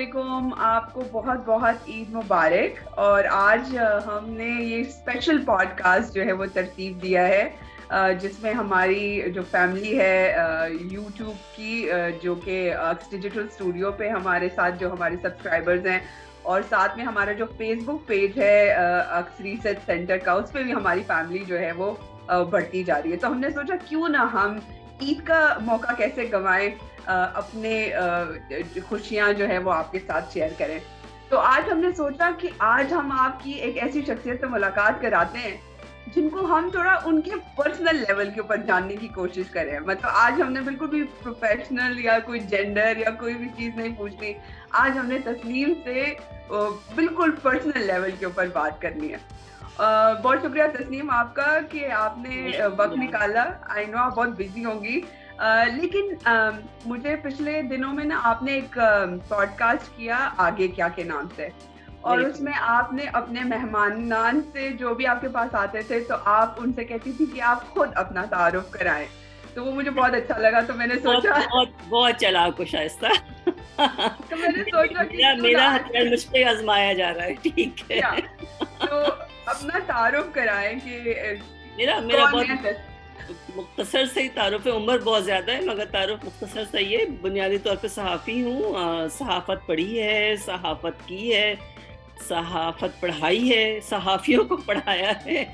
वालेकुम। आपको बहुत बहुत ईद मुबारक। और आज हमने ये स्पेशल पॉडकास्ट जो है वो तरतीब दिया है, जिसमें हमारी जो फैमिली है यूट्यूब की, जो कि डिजिटल स्टूडियो पे हमारे साथ जो हमारे सब्सक्राइबर्स हैं, और साथ में हमारा जो फेसबुक पेज है अक्स रिसर्च सेंटर का, उस पर भी हमारी फैमिली जो है वो बढ़ती जा रही है। तो हमने सोचा क्यों ना हम ईद का मौका कैसे गंवाएं, अपने खुशियां जो है वो आपके साथ शेयर करें। तो आज हमने सोचा कि आज हम आपकी एक ऐसी शख्सियत से मुलाकात कराते हैं जिनको हम थोड़ा उनके पर्सनल लेवल के ऊपर जानने की कोशिश करें। मतलब आज हमने बिल्कुल भी प्रोफेशनल या कोई जेंडर या कोई भी चीज नहीं पूछनी। आज हमने तस्लीम से बिल्कुल पर्सनल लेवल के ऊपर बात करनी है। बहुत शुक्रिया तस्नीम आपका कि आपने वक्त शुक्रिया। निकाला। आई नो आप बहुत बिजी होंगी, लेकिन मुझे पिछले दिनों में ना आपने एक पॉडकास्ट किया आगे क्या के नाम से, और बिल्कुल। उसमें आपने अपने मेहमानान से जो भी आपके पास आते थे तो आप उनसे कहती थी कि आप खुद अपना तारुफ कराएं। तो वो मुझे बहुत अच्छा लगा, तो मैंने बहुत सोचा बहुत बहुत चालाक हो शाइस्ता। तो मैंने सोचा कि मेरा क्यों ना मेरा आज हथियार मुझ पे आजमाया जा रहा है, ठीक या है। तो अपना तारुफ कराएं कि मेरा मेरा कौन बहुत है। मुख्तसर से ही तारुफ है। उम्र बहुत ज्यादा है मगर तारुफ मुख्तसर सही है। बुनियादी तौर पे सहाफ़ी हूँ। सहाफ़त पढ़ी है, सहाफ़त की है, सहाफ़त पढ़ाई है, सहाफ़ियों को पढ़ाया है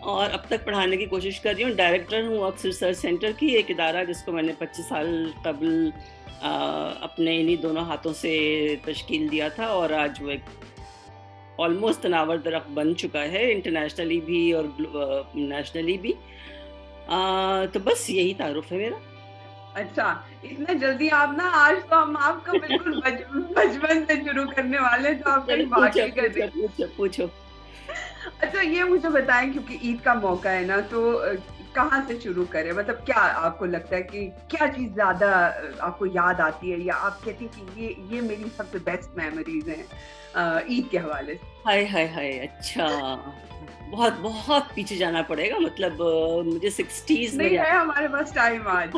और अब तक पढ़ाने की कोशिश कर रही हूँ। डायरेक्टर हूँ अक्स रिसर्च सेंटर की, एक इदारा जिसको मैंने 25 साल कबल अपने इन्हीं दोनों हाथों से तश्कील दिया था और आज वो एक ऑलमोस्ट तनावर दरख्त बन चुका है, इंटरनेशनली भी और नेशनली भी। तो बस यही तारुफ है मेरा। अच्छा, इतने जल्दी आप ना, आज तो हम आपका बिल्कुल बचपन से शुरू करने वाले हैं, तो आप कहीं चलो भाग पूछो नहीं कर पूछो रही। पूछो पूछो। अच्छा, ये मुझे बताएं, क्योंकि ईद का मौका है ना, तो कहाँ से शुरू करें? मतलब क्या आपको लगता है कि क्या चीज ज्यादा आपको याद आती है, या आप कहती हैं कि ये मेरी सबसे बेस्ट मेमोरीज हैं ईद के हवाले से? हाय हाय हाय, अच्छा। बहुत बहुत पीछे जाना पड़ेगा, मतलब मुझे सिक्सटीज में नहीं है हमारे पास टाइम आज।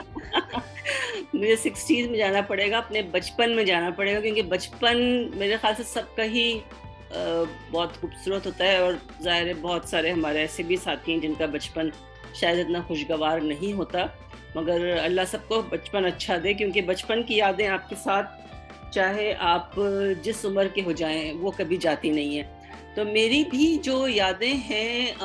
मुझे सिक्सटीज में जाना पड़ेगा, अपने बचपन में जाना पड़ेगा, क्योंकि बचपन मेरे ख्याल से सबका ही बहुत खूबसूरत होता है। और जाहिर है बहुत सारे हमारे ऐसे भी साथी हैं जिनका बचपन शायद इतना खुशगवार नहीं होता, मगर अल्लाह सबको बचपन अच्छा दे, क्योंकि बचपन की यादें आपके साथ चाहे आप जिस उम्र के हो जाएं वो कभी जाती नहीं है। तो मेरी भी जो यादें हैं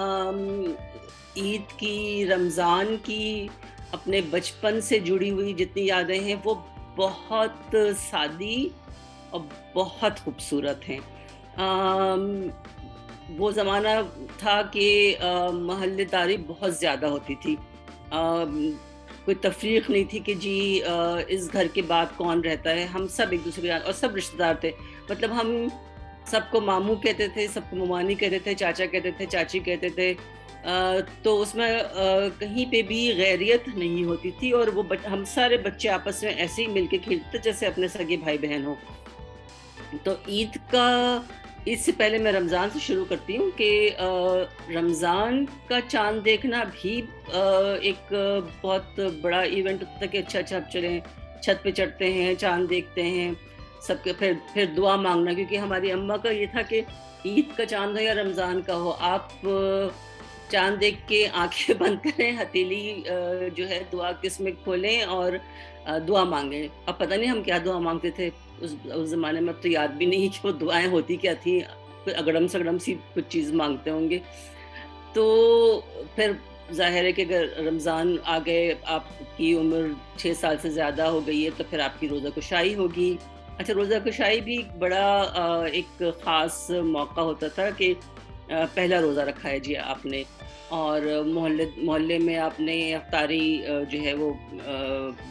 ईद की, रमज़ान की, अपने बचपन से जुड़ी हुई जितनी यादें हैं वो बहुत सादी और बहुत खूबसूरत हैं। अम, वो ज़माना था कि मोहल्लेदारी बहुत ज़्यादा होती थी। कोई तफरीक नहीं थी कि जी इस घर के बाद कौन रहता है। हम सब एक दूसरे के और सब रिश्तेदार थे। मतलब हम सबको मामू कहते थे, सबको ममानी कहते थे, चाचा कहते थे, चाची कहते थे। तो उसमें कहीं पे भी गैरियत नहीं होती थी और वो हम सारे बच्चे आपस में ऐसे ही मिलके खेलते थे जैसे अपने सगे भाई बहन हो। तो ईद का, इससे पहले मैं रमज़ान से शुरू करती हूँ कि रमज़ान का चाँद देखना भी एक बहुत बड़ा इवेंट होता था कि अच्छा अच्छा अब चलें, छत पे चढ़ते हैं, चाँद देखते हैं सबके। फिर दुआ मांगना, क्योंकि हमारी अम्मा का ये था कि ईद का चाँद हो या रमज़ान का हो, आप चाँद देख के आंखें बंद करें, हथेली जो है दुआ किस्में खोलें और दुआ मांगें। अब पता नहीं हम क्या दुआ मांगते थे उस ज़माने में, अब तो याद भी नहीं कि वो दुआएं होती क्या थी। कोई अगड़म सगड़म सी कुछ चीज़ मांगते होंगे। तो फिर ज़ाहिर है कि अगर रमज़ान आ गए, आपकी उम्र 6 साल से ज़्यादा हो गई है, तो फिर आपकी रोज़ा कुशाई होगी। अच्छा, रोज़ा कुशाई भी बड़ा एक ख़ास मौका होता था कि पहला रोज़ा रखा है जी आपने, और मोहल्ले मोहल्ले में आपने अफ्तारी जो है वो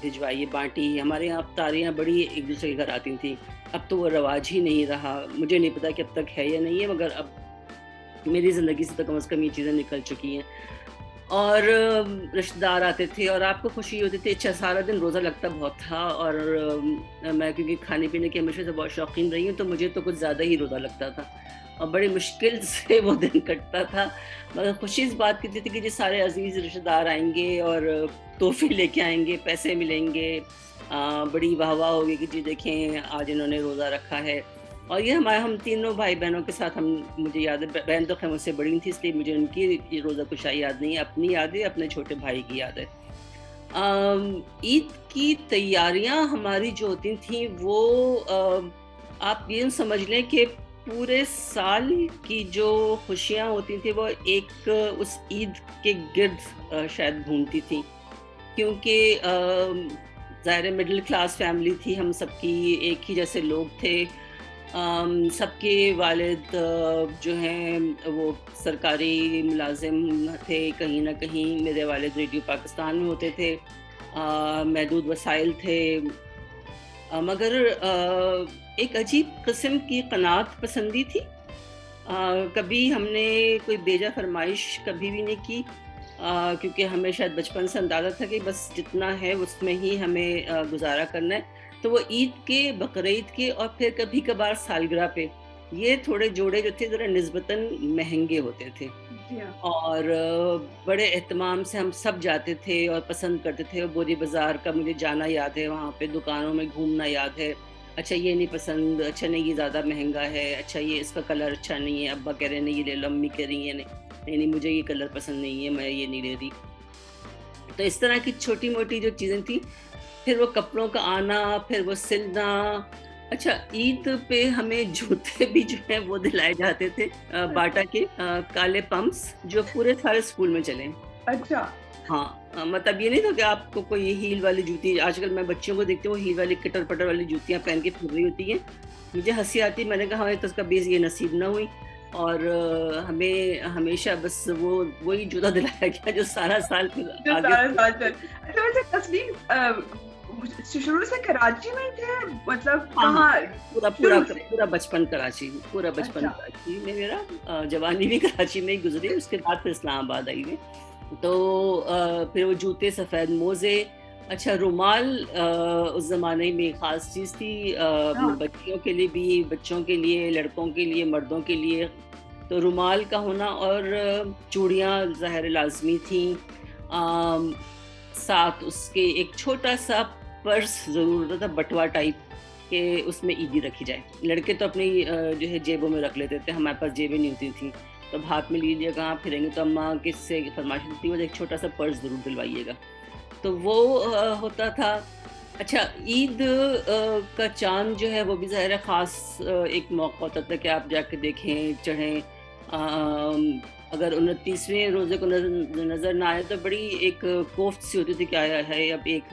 भिजवाई, बाँटी। हमारे यहाँ अफ्तारियाँ बड़ी एक दूसरे के घर आती थी। अब तो वो रवाज ही नहीं रहा। मुझे नहीं पता कि अब तक है या नहीं है, मगर अब मेरी ज़िंदगी से तो कम से कम ये चीज़ें निकल चुकी हैं। और रिश्तेदार आते थे और आपको खुशी होती थी। अच्छा, सारा दिन रोज़ा लगता बहुत था और मैं क्योंकि खाने पीने की हमेशा से बहुत शौकीन रही हूँ, तो मुझे तो कुछ ज़्यादा ही रोज़ा लगता था और बड़ी मुश्किल से वो दिन कटता था। मगर खुशी इस बात की थी कि जी सारे अज़ीज़ रिश्तेदार आएँगे और तोहफ़े लेके आएँगे, पैसे मिलेंगे, बड़ी वाह-वाह होगी कि जी देखें आज इन्होंने रोज़ा रखा है। और ये हम तीनों भाई-बहनों के साथ मुझे याद है, बहन तो खैर मुझसे बड़ी थी इसलिए मुझे उनकी ये रोज़ा कुशाई याद नहीं है, अपनी याद है, अपने छोटे भाई की याद है। ईद की तैयारियाँ हमारी जो होती थी वो आप ये समझ लें कि पूरे साल की जो खुशियाँ होती थी वो एक उस ईद के गिर्द शायद घूमती थी। क्योंकि ज़ाहिर है मिडिल क्लास फैमिली थी, हम सबकी एक ही जैसे लोग थे। सबके वालिद जो हैं वो सरकारी मुलाज़िम थे कहीं न कहीं। मेरे वालिद रेडियो पाकिस्तान में होते थे। महदूद वसाइल थे। मगर एक अजीब किस्म की क़नाअत पसंदी थी। कभी हमने कोई बेजा फ़रमाइश कभी भी नहीं की, क्योंकि हमें शायद बचपन से अंदाज़ा था कि बस जितना है उसमें ही हमें गुज़ारा करना है। तो वो ईद के, बकरीद के और फिर कभी-कभार सालगिरह पे, ये थोड़े जोड़े जो थे ज़रा निस्बतन महँगे होते थे। जी हाँ। और बड़े एहतमाम से हम सब जाते थे और पसंद करते थे। बोरी बाज़ार का मुझे जाना याद है, वहाँ पे दुकानों में घूमना याद है। अच्छा ये नहीं पसंद, अच्छा नहीं ये ज़्यादा महँगा है, अच्छा ये इसका कलर अच्छा नहीं है, अब्बा कह रहे हैं नहीं ये ले लो, अम्मी कह रही हैं नहीं, नहीं, नहीं मुझे ये कलर पसंद नहीं है, मैं ये नहीं ले रही। तो इस तरह की छोटी-मोटी जो चीज़ें थी, फिर वो कपड़ों का आना, फिर वो सिलना। अच्छा ईद पे हमें जूते भी जो हैं वो दिलाए जाते थे, बाटा के काले पम्प्स जो पूरे सारे स्कूल में चले। अच्छा। हाँ, मतलब ये नहीं था कि आपको कोई हील वाली जूती, आजकल मैं बच्चियों को देखती हूँ हील वाली कटर-पटर वाली जूतियाँ पहन के फिर रही होती हैं। मुझे हँसी आती है, मैंने कहा हमें तो उसका बेस ये नसीब ना हुई। और हमें हमेशा बस वही जूता दिलाया गया जो सारा साल फिर जो आगे सारा साल चल। अच्छा वैसे तस्लीम शुरू से कराची में थे, मतलब हाँ, हाँ। कहाँ पूरा पूरा शुरू से? पूरा बचपन कराची, पूरा बचपन अच्छा। कराची में मेरा, जवानी भी कराची में ही गुज़री, उसके बाद फिर इस्लामाबाद आई मैं। तो फिर वो जूते, सफ़ेद मोज़े, अच्छा रुमाल उस ज़माने में ख़ास चीज़ थी, हाँ। बच्चियों के लिए भी, बच्चों के लिए, लड़कों के लिए, मर्दों के लिए। तो रुमाल का होना और चूड़ियाँ ज़ाहिर लाज़मी थीं। अम, साथ उसके एक छोटा-सा पर्स ज़रूर होता था, बटुआ टाइप, कि उसमें ईदी रखी जाए। लड़के तो अपनी जो है जेबों में रख लेते थे, हमारे पास जेबें नहीं होती थीं। तो अब हाथ में लीजिए, कहाँ फिरेंगे, तो अम्मा किससे फरमाइश थी, वो एक छोटा-सा पर्स ज़रूर दिलवाइएगा। तो वो होता था। अच्छा ईद का चाँद जो है वो भी ज़ाहिर है ख़ास एक मौका होता था कि आप जाके देखें, चढ़ें। अगर 29वें रोज़े को नज़र ना आए तो बड़ी एक कोफ्त सी होती थी कि आया है अब एक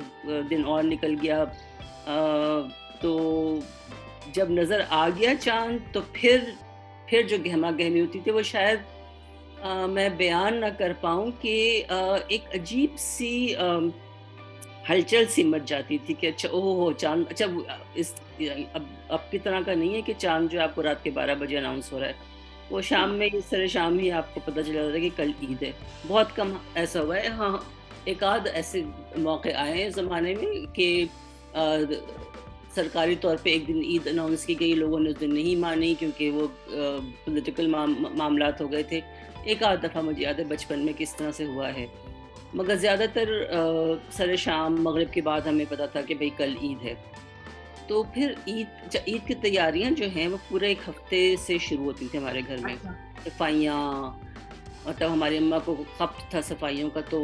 दिन और निकल गया। तो जब नज़र आ गया चाँद तो फिर जो गहमा-गहमी होती थी वो शायद मैं बयान ना कर पाऊँ कि एक अजीब-सी हलचल सी मच जाती थी कि अच्छा ओह हो चाँद, अच्छा अब की तरह का नहीं है कि चाँद जो है आपको रात के 12 बजे अनाउंस हो रहा है। वो शाम में इस तरह शाम ही आपको पता चल जाता है कि कल ईद है। बहुत कम ऐसा हुआ है। हाँ, एक आध ऐसे मौके आए हैं ज़माने में कि सरकारी तौर पे एक दिन ईद अनाउंस की गई, लोगों ने उस दिन नहीं मानी क्योंकि वो पॉलिटिकल मामलात हो गए थे। एक आध दफ़ा मुझे याद है बचपन में किस तरह से हुआ है। मगर ज़्यादातर सर शाम मगरिब के बाद हमें पता था कि भई कल ईद है। तो फिर ईद की तैयारियाँ जो हैं वो पूरे 1 हफ़्ते से शुरू होती थी हमारे घर में। अच्छा। सफाइयाँ, मतलब हमारी अम्मा को खप्त था सफाइयों का, तो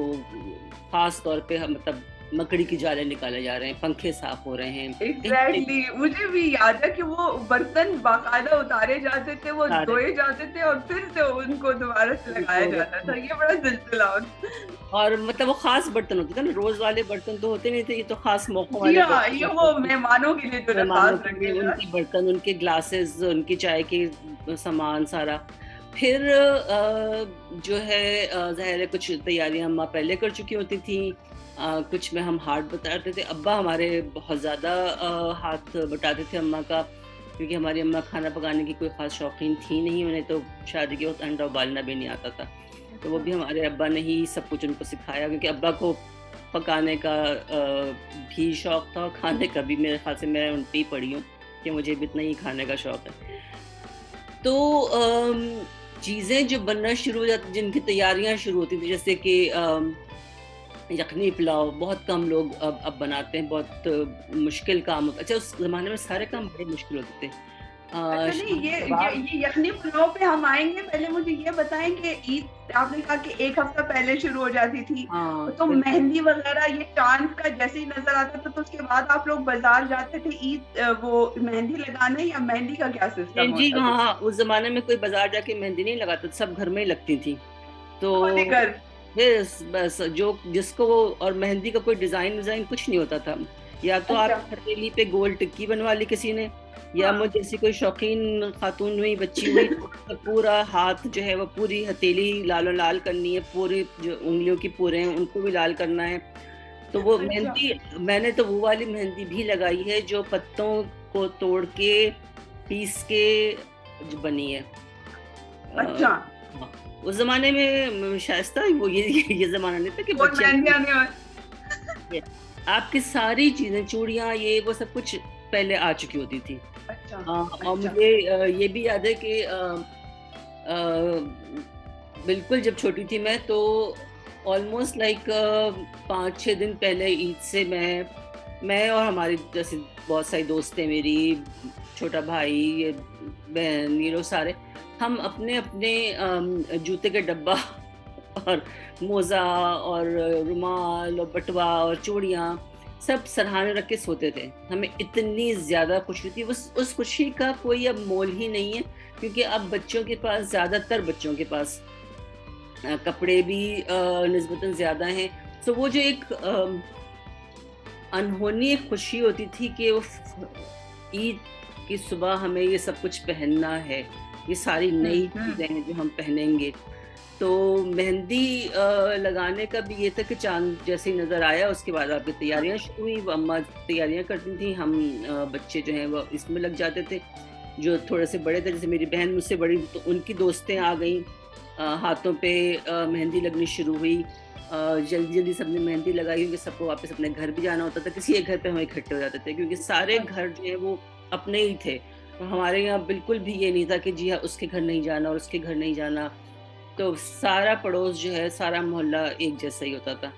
ख़ास तौर पे हम मतलब मकड़ी की जाले निकाले जा रहे हैं, पंखे साफ़ हो रहे हैं। कहीं एग्जैक्टली मुझे भी याद है कि वो बर्तन बाकायदा उतारे जाते थे, वो सारे धोए जाते थे और फिर से उनको दोबारा से लगाया जाता था। ये बड़ा सिलसिला होता। और मतलब वो ख़ास बर्तन होते थे ना, रोज़ वाले बर्तन तो होते नहीं थे, ये तो ख़ास मौकों जी वाले हाँ, बर्तन ये होते वो थे। मेहमानों के लिए जो मेहमानों खास के लिए रखे जाते। उनके बर्तन, उनके ग्लासेस, उनकी चाय के सामान सारा। फिर जो है ज़ाहिर है कुछ तैयारियाँ अम्मा पहले कर चुकी होती थी। कुछ में हम हाथ बटाते थे। अब्बा हमारे बहुत ज़्यादा हाथ बटाते थे अम्मा का, क्योंकि हमारी अम्मा खाना पकाने की कोई ख़ास शौकीन थी नहीं, उन्हें तो शादी के वक़्त अंडा उबालना भी नहीं आता था। तो वो भी हमारे अब्बा ने ही सब कुछ उनको सिखाया, क्योंकि अब्बा को पकाने का भी शौक था और खाने का भी। मेरे ख़्याल से मैं उन पे ही पड़ी हूँ कि मुझे भी इतना ही खाने का शौक है। तो चीज़ें जो बनना शुरू हो जाती, जिनकी तैयारियाँ शुरू होती थी, जैसे कि यखनी पुलाव बहुत कम लोग अब बनाते हैं, बहुत मुश्किल काम होता है। अच्छा, उस ज़माने में सारे काम बड़े मुश्किल होते थे। अच्छा नहीं, शामी ये कबाब। ये यखनी पुलाव पे हम आएंगे। पहले मुझे ये बताएं कि ईद आपने कहा कि एक हफ्ता पहले शुरू हो जाती थी, हाँ तो बिल्कुल। मेहंदी वगैरह ये चांद का जैसे ही नजर आता था तो उसके बाद आप लोग बाजार जाते थे ईद वो मेहंदी लगाने, या मेहंदी का क्या सिस्टम मेहंदी, होता था? हाँ, उस ज़माने में कोई बाज़ार जाके मेहंदी नहीं लगाता था, सब घर में ही लगती थी। खुद ही तो घर। फिर बस जो जिसको वो, और मेहंदी का कोई डिजाइन डिजाइन कुछ नहीं होता था। या तो अच्छा। आप हथेली पे गोल टिक्की बनवा ली किसी ने, या हाँ। मुझे जैसी कोई शौकीन खातून हुई, बच्ची हुई, तो उसका पूरा हाथ जो है वो पूरी हथेली लालो लाल करनी है, पूरी जो उंगलियों की पूरे हैं उनको भी लाल करना है। तो वो अच्छा। मेहंदी, मैंने तो वो वाली मेहंदी भी लगाई है जो पत्तों को तोड़ के पीस के जो बनी है। अच्छा। हाँ, उस जमाने में शायस्ता वो ये जमाना नहीं था कि कोई बच्चे मेहंदियां नहीं हो। आपकी सारी चीजें, चूड़ियां, ये वो सब कुछ पहले आ चुकी होती थी। अच्छा। और अच्छा। मुझे ये भी याद है कि बिल्कुल जब छोटी थी मैं, तो ऑलमोस्ट लाइक 5-6 दिन पहले ईद से मैं और हमारी जैसे बहुत सारी दोस्तें, मेरी छोटा भाई, ये बहन, ये लोग सारे, हम अपने अपने जूते के डब्बा और मोजा और रुमाल और बटवा और चूड़ियाँ सब सरहाने रख के सोते थे। हमें इतनी ज्यादा खुशी थी, उस खुशी का कोई अब मोल ही नहीं है, क्योंकि अब बच्चों के पास, ज्यादातर बच्चों के पास कपड़े भी निस्बतन ज्यादा हैं। तो वो जो एक अनहोनी एक खुशी होती थी कि वो ईद की सुबह हमें ये सब कुछ पहनना है, ये सारी नई हम्म। चीजें हैं जो हम पहनेंगे। तो मेहंदी लगाने का भी ये था कि चांद जैसे ही नजर आया उसके बाद आपकी तैयारियां शुरू हुई। वो अम्मा तैयारियां करती थी, हम बच्चे जो हैं वो इसमें लग जाते थे। जो थोड़े से बड़े थे, जैसे मेरी बहन मुझसे बड़ी, तो उनकी दोस्तें आ गई, हाथों पे मेहंदी लगनी शुरू हुई। जल्दी जल्दी सबने मेहंदी लगाई, क्योंकि सबको वापस अपने घर भी जाना होता था। किसी एक घर पे हम इकट्ठे हो जाते थे, क्योंकि सारे घर जो है वो अपने ही थे। तो हमारे यहाँ बिल्कुल भी ये नहीं था कि जी हाँ उसके घर नहीं जाना और उसके घर नहीं जाना। तो सारा पड़ोस जो है, सारा मोहल्ला एक जैसा ही होता था।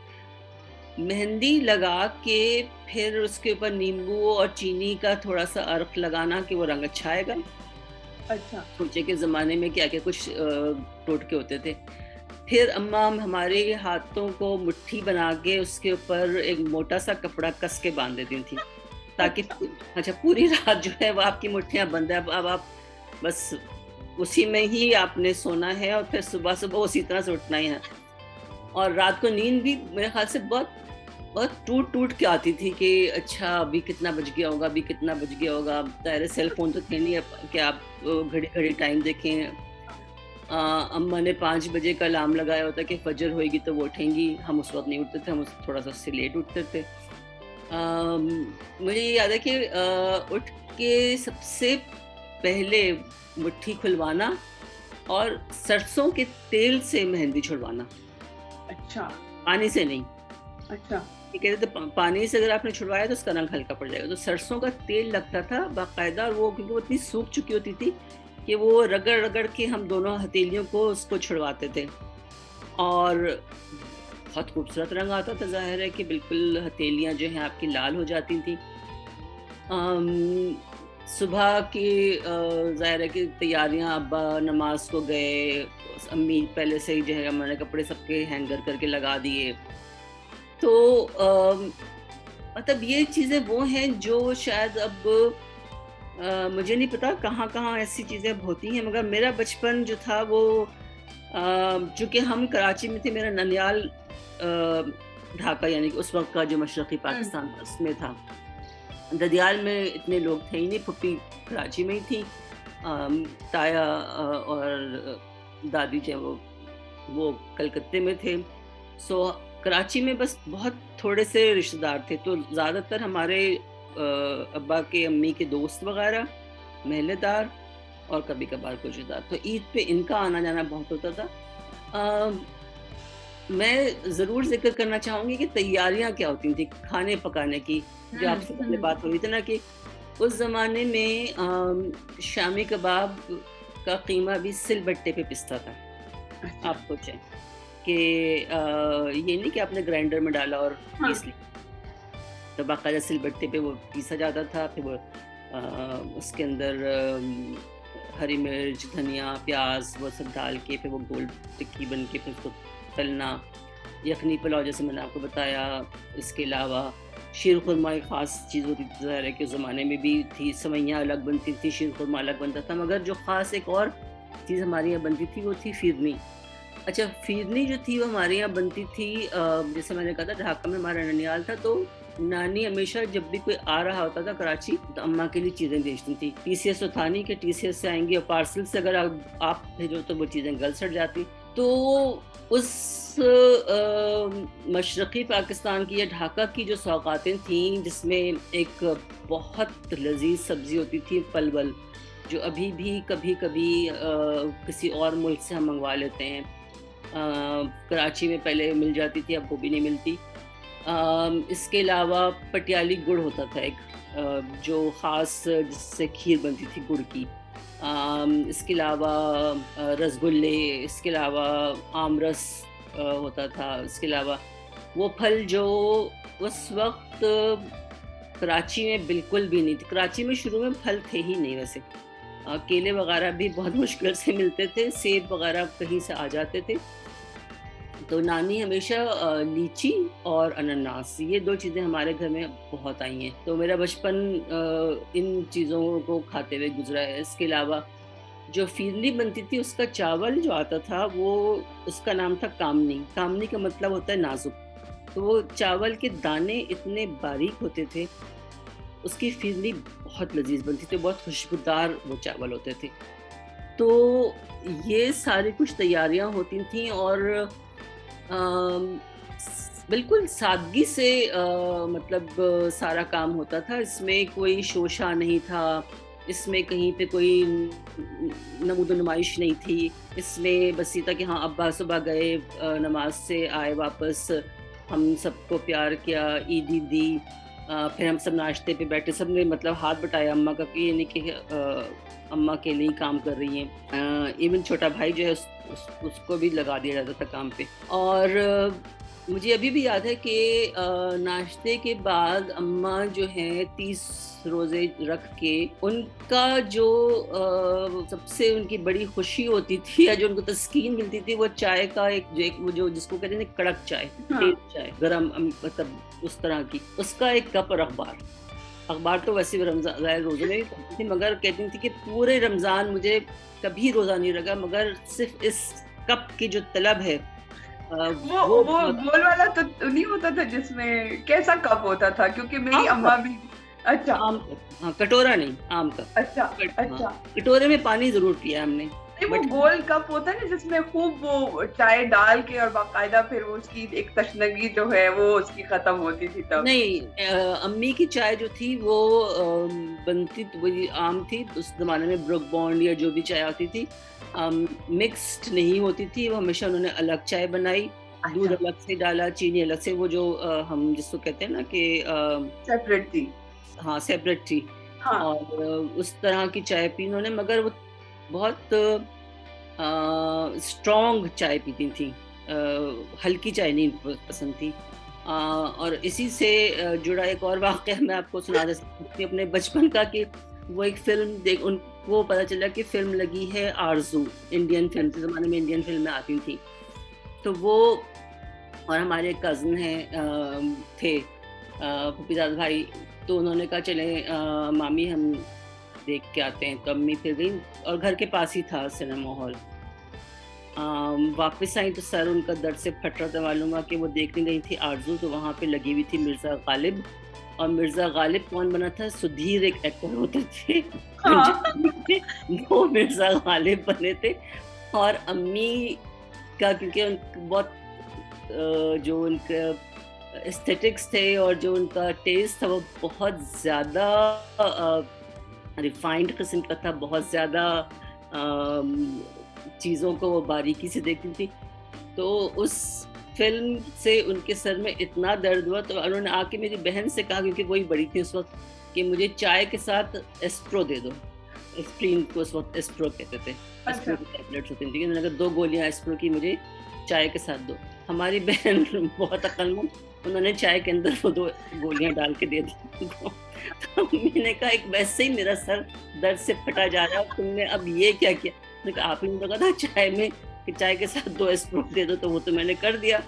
मेहंदी लगा के फिर उसके ऊपर नींबू और चीनी का थोड़ा सा अर्क लगाना कि वो रंग अच्छा आएगा। अच्छा। सोचे के जमाने में क्या क्या कुछ टोटके होते थे। फिर अम्मा हमारे हाथों को मुट्ठी बना के उसके ऊपर एक मोटा सा कपड़ा कस के बांध देती थी, ताकि अच्छा। अच्छा पूरी रात जो है वो आपकी मुट्ठियां बंद है। अब आप बस उसी में ही आपने सोना है, और फिर सुबह सुबह उसी तरह से उठना ही है। और रात को नींद भी मेरे ख्याल से बहुत बहुत टूट टूट के आती थी कि अच्छा अभी कितना बज गया होगा, अभी कितना बज गया होगा। दायरे सेल फोन तो थे नहीं कि आप घड़ी घड़ी टाइम देखें। अम्मा ने 5 बजे का अलार्म लगाया होता कि फजर होएगी तो वो उठेंगी। हम उस वक्त नहीं उठते थे, हम थोड़ा सा उससे लेट उठते थे। मुझे ये याद है कि उठ के सबसे पहले मुट्ठी खुलवाना और सरसों के तेल से मेहंदी छुड़वाना, अच्छा। पानी से नहीं। अच्छा। ये कहते थे पानी से अगर आपने छुड़वाया तो उसका रंग हल्का पड़ जाएगा। तो सरसों का तेल लगता था बाकायदा, और वो क्योंकि वो इतनी सूख चुकी होती थी कि वो रगड़ रगड़ के हम दोनों हथेलियों को उसको छुड़वाते थे। और बहुत खूबसूरत रंग आता था। जाहिर है कि बिल्कुल हथेलियां जो हैं आपकी लाल हो जाती थी। सुबह की जाहिर है कि तैयारियां, अब्बा नमाज को गए, अम्मी पहले से ही जो है मैंने कपड़े सबके हैंगर करके लगा दिए। तो मतलब ये चीज़ें वो हैं जो शायद अब मुझे नहीं पता कहाँ कहाँ ऐसी चीज़ें अब होती हैं, मगर मेरा बचपन जो था वो चूँकि हम कराची में थे, मेरा ननियाल ढाका यानी कि उस वक्त का जो मशरक़ी पाकिस्तान था उसमें था। ददियाल में इतने लोग थे ही नहीं, फुप्पी कराची में ही थी। ताया और दादी जो वो कलकत्ते में थे। सो कराची में बस बहुत थोड़े से रिश्तेदार थे, तो ज़्यादातर हमारे अब्बा के अम्मी के दोस्त वगैरह, महल्लेदार, और कभी कभार कुछ रिश्तेदार। तो ईद पे इनका आना जाना बहुत होता था। अ, मैं ज़रूर ज़िक्र करना चाहूँगी कि तैयारियाँ क्या होती थी खाने पकाने की, जो आपसे पहले हम्म। बात हो रही थी ना कि उस ज़माने में शामी कबाब का कीमा भी सिलबट्टे पे पिसता था। अच्छा। आप सोचें, कि ये नहीं कि आपने ग्राइंडर में डाला और पीस लिया, तो बाकायदा सिलबट्टे पे वो पीसा जाता था। फिर वो उसके अंदर हरी मिर्च, धनिया, प्याज वो सब डाल के फिर वो गोल टिक्की बन के फिर उसको तलना। यखनी पुलाव जैसे मैंने आपको बताया। इसके अलावा शीर खुरमा एक ख़ास चीज़ होती थी, ज़ाहिर है कि उस ज़माने में भी थी। सेवइयाँ अलग बनती थी, शीर खुरमा अलग बनता था, मगर जो ख़ास एक और चीज़ हमारे यहाँ बनती थी वो थी फिरनी। अच्छा, फिरनी जो थी वो हमारे यहाँ बनती थी, जैसे मैंने कहा था ढाका में हमारा ननियाल था, तो नानी हमेशा जब भी कोई आ रहा होता था कराची तो अम्मा के लिए चीज़ें भेजती थी। टीसीएस तो था नहीं कि टीसीएस से आएंगी, और पार्सल से अगर आप भेजो तो वो चीज़ें गल सड़ जाती। तो उस मशरक़ी पाकिस्तान की या ढाका की जो सौगातें थीं, जिसमें एक बहुत लजीज सब्ज़ी होती थी पलवल, जो अभी भी कभी कभी किसी और मुल्क से हम मंगवा लेते हैं। कराची में पहले मिल जाती थी, अब वो भी नहीं मिलती। इसके अलावा पटियाली गुड़ होता था एक, जो ख़ास जिससे खीर बनती थी गुड़ की। इसके अलावा रसगुल्ले, इसके अलावा आमरस होता था। इसके अलावा वो फल जो उस वक्त कराची में बिल्कुल भी नहीं थे। कराची में शुरू में फल थे ही नहीं वैसे। केले वगैरह भी बहुत मुश्किल से मिलते थे, सेब वगैरह कहीं से आ जाते थे। तो नानी हमेशा लीची और अनानास, ये दो चीज़ें हमारे घर में बहुत आई हैं। तो मेरा बचपन इन चीज़ों को खाते हुए गुजरा है। इसके अलावा जो फिरनी बनती थी उसका चावल जो आता था वो, उसका नाम था कामनी। कामनी का मतलब होता है नाजुक। तो वो चावल के दाने इतने बारीक होते थे, उसकी फिरनी बहुत लजीज बनती थी, बहुत खुशबूदार वो चावल होते थे। तो ये सारी कुछ तैयारियां होती थी और बिल्कुल सादगी से मतलब सारा काम होता था। इसमें कोई शोशा नहीं था, इसमें कहीं पे कोई नमूद नुमाइश नहीं थी। इसमें बस ये था कि हाँ, अब्बा सुबह गए, नमाज से आए वापस, हम सबको प्यार किया, ईदी दी, फिर हम सब नाश्ते पे बैठे, सब ने मतलब हाथ बटाया अम्मा का, कि ये नहीं कि अम्मा के लिए काम कर रही हैं। इवन छोटा भाई जो है उसको भी लगा दिया जाता था काम पे। और मुझे अभी भी याद है कि नाश्ते के बाद अम्मा जो है 30 रोज़े रख के, उनका जो सबसे उनकी बड़ी खुशी होती थी या जो उनको तस्कीन मिलती थी, वो चाय का एक वो जो जिसको कहते हैं कड़क चाय, तेज चाय, गरम, मतलब उस तरह की, उसका एक कप और अखबार तो वैसे भी रमज़ान रोज़े में भी पढ़ती थी, मगर कहती थी कि पूरे रमज़ान मुझे कभी रोज़ा नहीं लगा, मगर सिर्फ इस कप की जो तलब है। वो गोल वाला तो नहीं होता था जिसमें कैसा कप होता था? क्योंकि मेरी अम्मा भी। अच्छा, आम का, हाँ, कटोरा नहीं, आम का। अच्छा अच्छा। कटोरे में पानी जरूर पिया हमने। वो गोल कप होता है ना जिसमें खूब वो चाय डाल के और बाकायदा फिर वो उसकी एक तशनगी जो है वो उसकी खत्म होती थी तब। नहीं, अम्मी की चाय जो थी वो बनती तो वही आम थी। उस जमाने में ब्रुक बॉन्ड या जो भी चाय आती थी मिक्स्ड नहीं होती थी, वो हमेशा उन्होंने अलग चाय बनाई। दूध अलग से डाला, चीनी अलग से, वो जो हम जिसको कहते हैं ना कि सेपरेट थी। हाँ, सेपरेट थी। हाँ। और उस तरह की चाय पी उन्होंने, मगर वो बहुत स्ट्रॉन्ग चाय पीती थी, हल्की चाय नहीं पसंद थी। और इसी से जुड़ा एक और वाक़या मैं आपको सुना दे सकती हूँ अपने बचपन का, कि वो एक फिल्म देख उनको पता चला कि फिल्म लगी है आरज़ू, इंडियन फिल्म, के ज़माने में इंडियन फिल्में आती थी। तो वो और हमारे कज़न हैं थे फूफीज़ाद भाई, तो उन्होंने कहा चले मामी हम देख के आते हैं। तो अम्मी फिर गई और घर के पास ही था सिनेमा हॉल। वापस आई तो सर उनका दर्द से फट रहा था। मालूम हुआ कि वो देखने गई थी आरज़ू, तो वहाँ पे लगी हुई थी मिर्ज़ा गालिब। और मिर्ज़ा गालिब कौन बना था? सुधीर एक एक्टर होते थे। वो मिर्ज़ा गालिब बने थे। और अम्मी का, क्योंकि बहुत जो उनका एस्थेटिक्स थे और जो उनका टेस्ट था वो बहुत ज़्यादा रिफाइंड किस्म का था, बहुत ज़्यादा चीज़ों को वो बारीकी से देखती थी। तो उस फिल्म से उनके सर में इतना दर्द हुआ, तो उन्होंने आके मेरी बहन से कहा, क्योंकि वही बड़ी थी उस वक्त, कि मुझे चाय के साथ एस्प्रो दे दो। एस्प्रीन को उस वक्त एस्प्रो कहते थे, एस्प्रो की टैबलेट्स होती थी। उन्होंने कहा 2 गोलियां एस्प्रो की मुझे चाय के साथ दो। हमारी बहन बहुत अक्लमंद, उन्होंने चाय के अंदर वो 2 गोलियां डाल के दे दी उनको। तो मैंने कहा एक वैसे ही मेरा सर दर्द से फटा जा रहा है, तुमने अब ये क्या किया? मैंने कहा आप ही ने कहा था चाय में कि चाय के साथ 2 स्पून दे दो, तो वो तो मैंने कर दिया।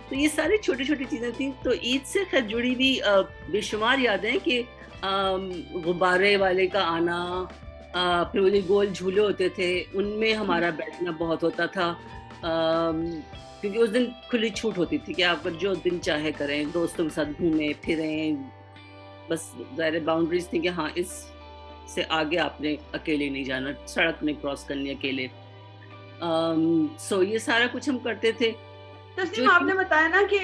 तो ये सारी छोटी-छोटी चीज़ें थी। तो ईद से खैर जुड़ी हुई बेशुमार यादें कि गुब्बारे वाले का आना, फिर वो जो गोल झूले होते थे, उनमें हमारा बैठना बहुत होता था। क्योंकि उस दिन खुली छूट होती थी कि आप जो दिन चाहे करें, दोस्तों के साथ घूमें फिरें, बस ज़ाहिर बाउंड्रीज थी कि हाँ इससे आगे आपने अकेले नहीं जाना, सड़क नहीं क्रॉस करनी अकेले। सो ये सारा कुछ हम करते थे। तस्नीम, आपने बताया ना कि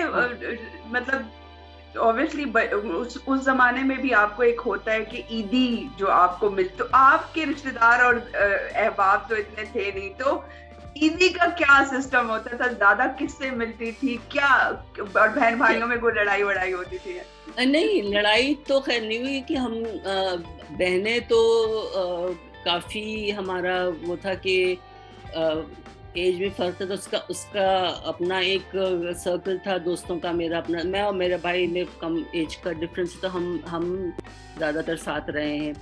मतलब ऑब्वियसली उस जमाने में भी आपको एक होता है कि ईदी जो आपको मिल, तो आपके रिश्तेदार और अहबाब तो इतने थे नहीं, तो ईदी का क्या सिस्टम होता था? ज्यादा किससे मिलती थी क्या? और बहन भाइयों में कोई लड़ाई वड़ाई होती थी? नहीं, लड़ाई तो खैर नहीं हुई कि हम बहनें तो काफी हमारा वो था कि एज में फर्क था, तो उसका उसका अपना एक सर्कल था दोस्तों का, मेरा अपना, मैं और मेरा भाई में कम एज का डिफरेंस, तो हम ज़्यादातर साथ रहे हैं।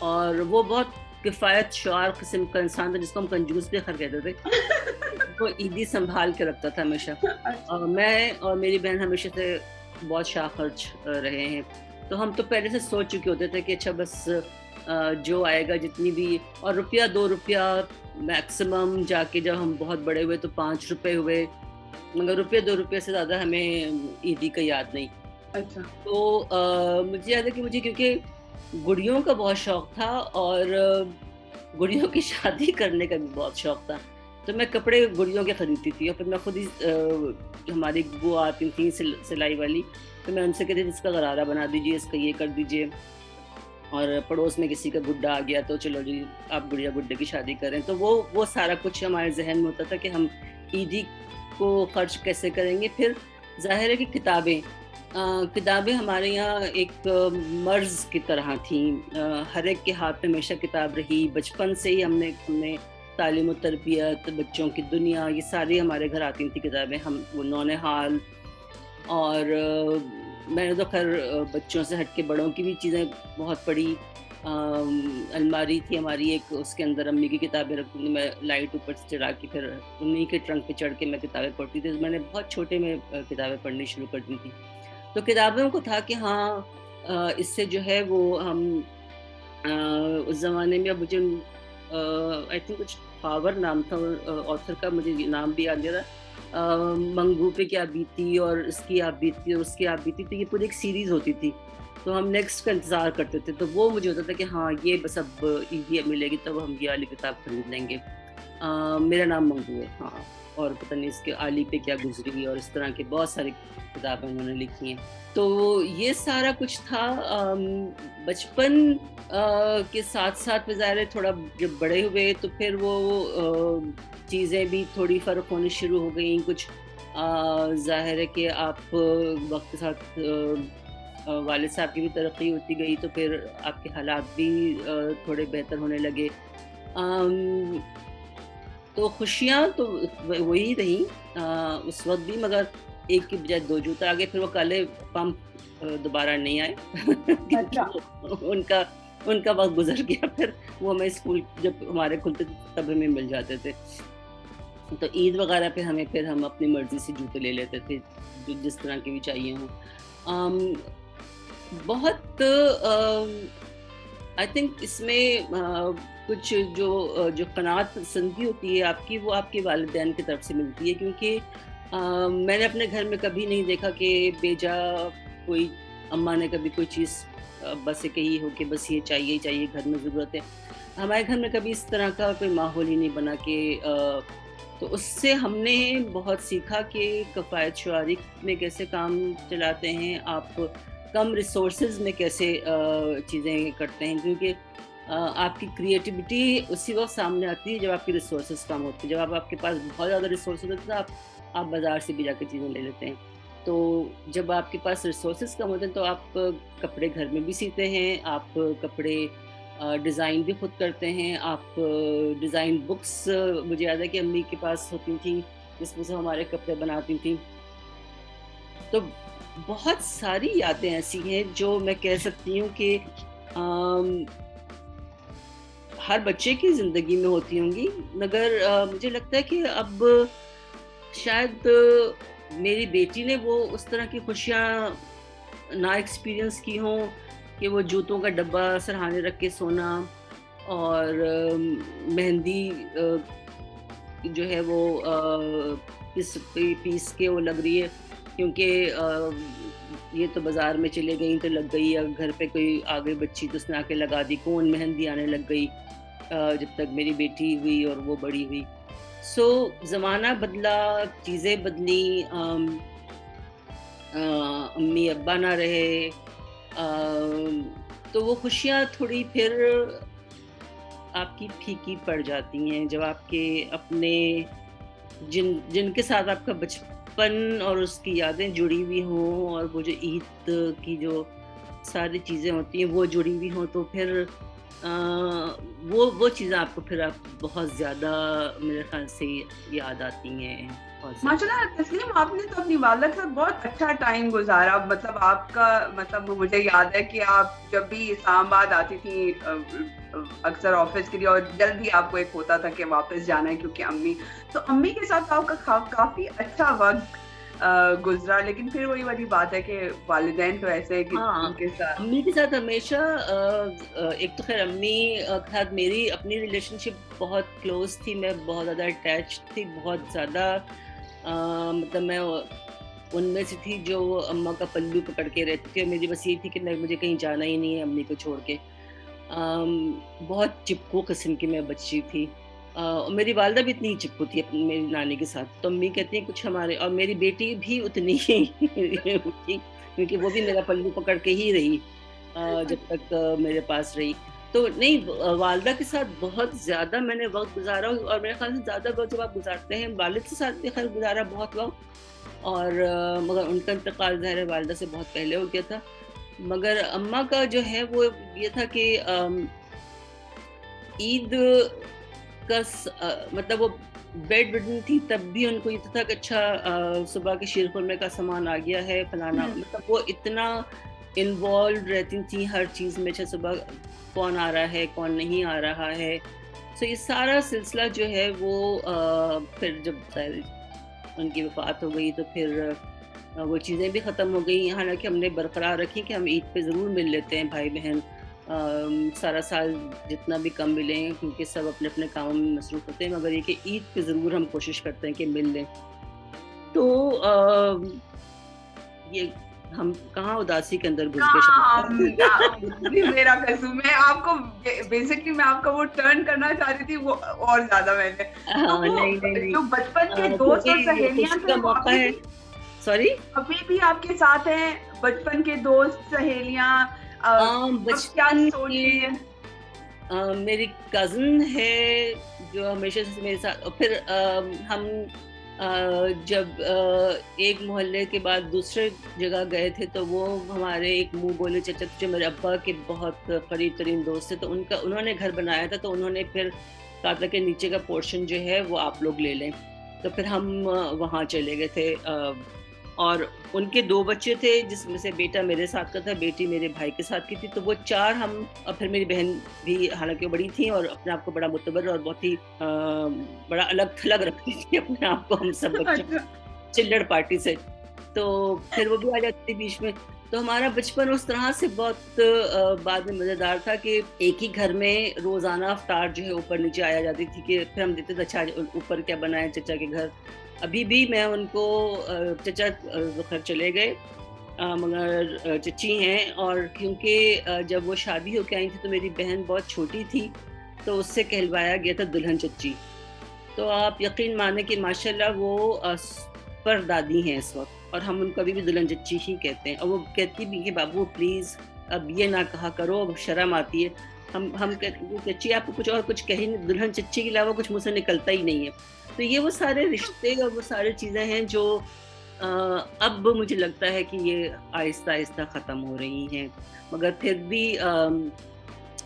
और वो बहुत किफ़ायत शुआर किस्म का इंसान था जिसको हम कंजूस भी खैर कहते थे। वो ईदी संभाल के रखता था हमेशा। और मैं और मेरी बहन हमेशा से बहुत शाह खर्च रहे हैं, तो हम तो पहले से सोच चुके होते थे कि अच्छा बस जो आएगा जितनी भी, और रुपया 2 रुपया मैक्सिमम, जाके जब हम बहुत बड़े हुए तो 5 रुपए हुए, मगर रुपये 2 रुपये से ज़्यादा हमें ईदी का याद नहीं। अच्छा। तो मुझे याद है कि मुझे क्योंकि गुड़ियों का बहुत शौक था और गुड़ियों की शादी करने का भी बहुत शौक था, तो मैं कपड़े गुड़ियों के खरीदती थी और फिर मैं खुद ही हमारी बुआ आती थी सिलाई वाली, तो मैं उनसे कहती थी इसका गरारा बना दीजिए, इसका ये कर दीजिए। और पड़ोस में किसी का गुड्डा आ गया तो चलो जी आप गुड़िया गुड्डे की शादी करें, तो वो सारा कुछ हमारे जहन में होता था कि हम ईदी को खर्च कैसे करेंगे। फिर जाहिर है कि किताबें हमारे यहाँ एक मर्ज की तरह थी, हर एक के हाथ में हमेशा किताब रही। बचपन से ही हमने तालीम और तरबियत, बच्चों की दुनिया, ये सारी हमारे घर आती थी किताबें। हम वो नौनिहाल, और मैंने तो खैर बच्चों से हट के बड़ों की भी चीज़ें बहुत पढ़ी। अलमारी थी हमारी एक, उसके अंदर अम्मी की किताबें रखती थी, मैं लाइट ऊपर से चढ़ा के फिर उन्हीं के ट्रंक पे चढ़ के मैं किताबें पढ़ती थी। मैंने बहुत छोटे में किताबें पढ़नी शुरू कर दी थी। तो किताबों को था कि हाँ इससे जो है वो हम उस ज़माने में, अब मुझे आई थिंक कुछ फावर नाम था ऑथर का, मुझे नाम भी याद नहीं रहा। मंगू पे क्या बीती और इसकी आप बीती और उसकी आप बीती, तो ये पूरी एक सीरीज होती थी, तो हम नेक्स्ट का इंतज़ार करते थे। तो वो मुझे होता था कि हाँ ये बस अब ईदी मिलेगी तब हम ये वाली किताब खरीद लेंगे। मेरा नाम मंगू है, हाँ, और पता नहीं इसके आली पे क्या गुजरी, और इस तरह की बहुत सारी किताबें उन्होंने लिखी हैं। तो ये सारा कुछ था। बचपन के साथ साथ ज़ाहिर है थोड़ा जब बड़े हुए तो फिर वो चीज़ें भी थोड़ी फ़र्क होनी शुरू हो गई। कुछ ज़ाहिर है कि आप वक्त के साथ वालिद साहब की भी तरक्की होती गई, तो फिर आपके हालात भी थोड़े बेहतर होने लगे। तो खुशियाँ तो वही रही उस वक्त भी, मगर एक की बजाय 2 जूते आ गए। फिर वो काले पंप दोबारा नहीं आए। अच्छा। उनका वक्त गुजर गया। फिर वो हमें स्कूल जब हमारे खुलते थे तब हमें मिल जाते थे। तो ईद वगैरह पे फिर हम अपनी मर्जी से जूते ले लेते थे, जो जिस तरह के भी चाहिए हों। बहुत आई थिंक इसमें कुछ जो कनात पसंदी होती है आपकी, वो आपके वालिदैन की तरफ से मिलती है, क्योंकि मैंने अपने घर में कभी नहीं देखा कि बेजा कोई अम्मा ने कभी कोई चीज़ बस एक ही हो कि बस ये चाहिए ही चाहिए, घर में ज़रूरत है। हमारे घर में कभी इस तरह का कोई माहौल ही नहीं बना कि तो उससे हमने बहुत सीखा कि कफ़ायत शुआरी में कैसे काम चलाते हैं, आप कम रिसोर्सेज में कैसे चीज़ें करते हैं, क्योंकि आपकी क्रिएटिविटी उसी वक्त सामने आती है जब आपकी रिसोर्सेज कम होती है। जब आपके पास बहुत ज़्यादा रिसोर्सेज होते हैं तो आप बाज़ार से भी जाकर चीज़ें ले लेते हैं। तो जब आपके पास रिसोर्सेज कम होते हैं तो आप कपड़े घर में भी सीते हैं, आप कपड़े डिज़ाइन भी खुद करते हैं, आप डिज़ाइन बुक्स, मुझे याद है कि अम्मी के पास होती थी जिसमें से हमारे कपड़े बनाती थी। तो बहुत सारी यादें ऐसी हैं जो मैं कह सकती हूँ कि अम, हर बच्चे की ज़िंदगी में होती होंगी, मगर मुझे लगता है कि अब शायद मेरी बेटी ने वो उस तरह की खुशियाँ ना एक्सपीरियंस की हों, कि वो जूतों का डब्बा सरहाने रख के सोना और मेहंदी जो है वो पीस के वो लग रही है, क्योंकि ये तो बाजार में चले गई तो लग गई, या घर पे कोई आ गई बच्ची तो उसने आके लगा दी, कौन मेहंदी आने लग गई। जब तक मेरी बेटी हुई और वो बड़ी हुई, सो ज़माना बदला, चीज़ें बदली, अम्मी अब्बा ना रहे, तो वो खुशियाँ थोड़ी फिर आपकी फीकी पड़ जाती हैं, जब आपके अपने जिनके साथ आपका बचपन और उसकी यादें जुड़ी हुई हों, और वो जो ईद की जो सारी चीज़ें होती हैं वो जुड़ी हुई हों, तो फिर वो चीज़ें आपको फिर आप बहुत ज़्यादा मेरे ख़्याल से याद आती हैं, बहुत ज़्यादा। माशाल्लाह तस्लीम, आपने तो अपनी वालदा के साथ बहुत अच्छा टाइम गुजारा। मतलब आपका, मतलब मुझे याद है कि आप जब भी इस्लामाबाद आती थी अक्सर ऑफिस के लिए, और जल्दी आपको एक होता था कि वापस जाना है क्योंकि अम्मी के साथ आपका काफी अच्छा वक्त गुजरा। लेकिन फिर वही वाली बात है कि वालिदैन तो ऐसे है कि हाँ, उनके साथ। अम्मी के साथ हमेशा एक तो ख़ैर अम्मी के साथ मेरी अपनी रिलेशनशिप बहुत क्लोज़ थी, मैं बहुत ज़्यादा अटैच्ड थी, बहुत ज़्यादा मतलब मैं उनमें से थी जो अम्मा का पल्लू पकड़ के रहती थी, और मेरी बस ये थी कि मैं मुझे कहीं जाना ही नहीं है अम्मी को छोड़ के। बहुत चिपकू किस्म की मैं बच्ची थी। और मेरी वालिदा भी इतनी ही चिपकू थी अपनी मेरी नानी के साथ। तो अम्मी कहती हैं कुछ हमारे, और मेरी बेटी भी उतनी ही थी, क्योंकि वो भी मेरा पल्लू पकड़ के ही रही जब तक मेरे पास रही। तो नहीं, वालिदा के साथ बहुत ज़्यादा मैंने वक़्त गुज़ारा, और मेरे ख़्याल से ज़्यादा वक़्त जब आप गुज़ारते हैं, वालिद के साथ भी ख़ैर गुज़ारा बहुत वक़्त, और मगर उनका इंतकाल ज़ाहिर है वालिदा से बहुत पहले हो गया था। मगर अम्मा का जो है वो ये था कि ईद मतलब वो बेड रिडन थी, तब भी उनको ये था कि अच्छा सुबह के शीर खुरमे का सामान आ गया है, फलाना, मतलब वो इतना इन्वॉल्व रहती थी हर चीज़ में। अच्छा सुबह कौन आ रहा है, कौन नहीं आ रहा है। सो ये सारा सिलसिला जो है वो फिर जब उनकी वफ़ात हो गई तो फिर वो चीज़ें भी ख़त्म हो गई। हालाँकि हमने बरकरार रखी कि हम ईद पे ज़रूर मिल लेते हैं भाई-बहन। सारा साल जितना भी कम मिलें, क्योंकि सब अपने-अपने कामों में मसरूफ़ होते हैं, मगर ये कि ईद पे ज़रूर हम कोशिश करते हैं कि मिल लें। तो ये हम कहाँ उदासी के अंदर घुस गए काम शायद। जी, मेरा कसूर। मैं आपको बेसिकली मैं आपका वो टर्न करना चाह रही थी, वो और ज्यादा मैंने। तो हाँ, वो नहीं, नहीं, नहीं। जो बचपन के दोस्त और क्योंकि सहेलियां खुशी थे का वो मौका है। सॉरी? अभी भी आपके साथ हैं? बचपन के दोस्त सहेलियां, अब क्या बचपन सोच के रही हैं? मेरी कज़िन है जो हमेशा से मेरे साथ, और फिर हम जब एक मोहल्ले के बाद दूसरे जगह गए थे, तो वो हमारे एक मुँह बोले चाचा जो मेरे अब्बा के बहुत करीब तरीन दोस्त थे, तो उन्होंने घर बनाया था, तो उन्होंने फिर कहा था कि नीचे का पोर्शन जो है वो आप लोग ले लें। तो फिर हम वहाँ चले गए थे, और उनके 2 बच्चे थे, जिसमें से बेटा मेरे साथ का था, बेटी मेरे भाई के साथ की थी, तो वो 4 हम, और फिर मेरी बहन भी, हालाँकि वो बड़ी थी और अपने आप को बड़ा मुतबर और बहुत ही बड़ा अलग-थलग रखती थी अपने आप को हम सब बच्चों, अच्छा। चिल्लड़ पार्टी से। तो फिर वो भी आ जाती थी बीच में। तो हमारा बचपन उस तरह से बहुत बाद में मज़ेदार था कि एक ही घर में रोज़ाना इफ्तार जो है ऊपर-नीचे आया जाती थी, कि फिर हम देखते थे अच्छा आज ऊपर क्या बना है चचा के घर। अभी भी मैं उनको चचा वो खैर चले गए, मगर चची हैं, और क्योंकि जब वो शादी होके आई थी तो मेरी बहन बहुत छोटी थी, तो उससे कहलवाया गया था दुल्हन चच्ची। तो आप यकीन माने कि माशाल्लाह वो परदादी हैं इस वक़्त, और हम उनको अभी भी दुल्हन चच्ची ही कहते हैं, और वो कहती भी कि बाबू प्लीज़ अब ये ना कहा करो, अब शर्म आती है। हम कहते हैं चच्ची आपको कुछ और कुछ कही नहीं, दुल्हन चच्ची के अलावा कुछ मुँह से निकलता ही नहीं है। तो ये वो सारे रिश्ते और वो सारी चीज़ें हैं जो अब मुझे लगता है कि ये आहिस्ता-आहिस्ता ख़त्म हो रही हैं। मगर फिर भी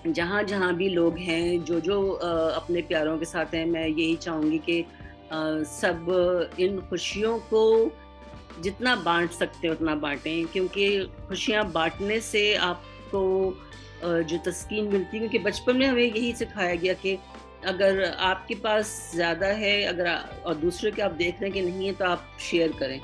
जहाँ-जहाँ भी लोग हैं, जो अपने प्यारों के साथ हैं, मैं यही चाहूँगी कि सब इन खुशियों को जितना बांट सकते हैं उतना बांटें, क्योंकि खुशियाँ बांटने से आपको जो तस्कीन मिलती है, क्योंकि बचपन में हमें यही सिखाया गया कि अगर आपके पास ज़्यादा है, और दूसरे के आप देख रहे हैं कि नहीं है, तो आप शेयर करें।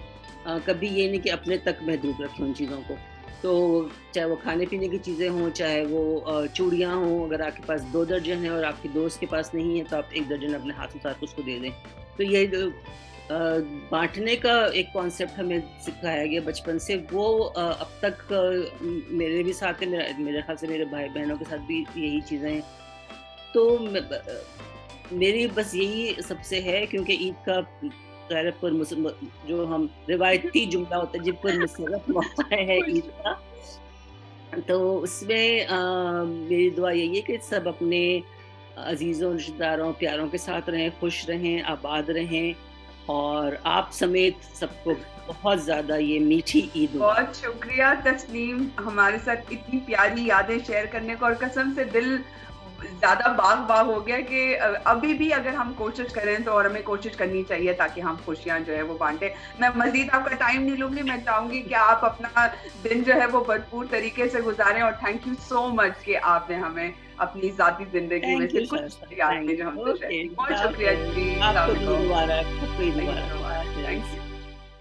कभी ये नहीं कि अपने तक महदूद रखें उन चीज़ों को। तो चाहे वो खाने पीने की चीज़ें हों, चाहे वो चूड़ियाँ हों, अगर आपके पास 2 दर्जन है और आपके दोस्त के पास नहीं है, तो आप 1 दर्जन अपने हाथों साथ उसको दे दें। तो ये बाँटने का एक कॉन्सेप्ट हमें सिखाया गया बचपन से, वो अब तक मेरे भी साथ है, मेरे ख़्याल से मेरे भाई-बहनों के साथ भी यही चीज़ें हैं। तो मेरी बस यही सबसे है, क्योंकि ईद का ज़ाहिर जो हम रिवायती जुमला होता है, जी पुरमसरत मौका है ईद का, तो उसमें मेरी दुआ यही है कि सब अपने अज़ीज़ों, रिश्तेदारों, प्यारों के साथ रहें, खुश रहें, आबाद रहें, और आप समेत सबको बहुत ज़्यादा ये मीठी ईद मुबारक। बहुत शुक्रिया तस्नीम, हमारे साथ इतनी प्यारी यादें शेयर करने को, और कसम से दिल ज़्यादा बाग-बाग हो गया कि अभी भी अगर हम कोशिश करें तो, और हमें कोशिश करनी चाहिए ताकि हम खुशियाँ जो है वो बाँटें। मैं मज़ीद आपका टाइम नहीं लूँगी, मैं चाहूँगी कि आप अपना दिन जो है वो भरपूर तरीके से गुज़ारें, और थैंक यू सो मच कि आपने हमें अपनी ज़ाती ज़िंदगी में थैंक से यू कुछ शाइस्ता, यादें थैंक जो यू। हमसे शेयर ओके, की। बहुत शुक्रिया जी, आपको अस्सलाम ईद वालेकुम। मुबारक, आपको Eid thank you Mubarak. So Allah much, thank हाफ़िज़। यू।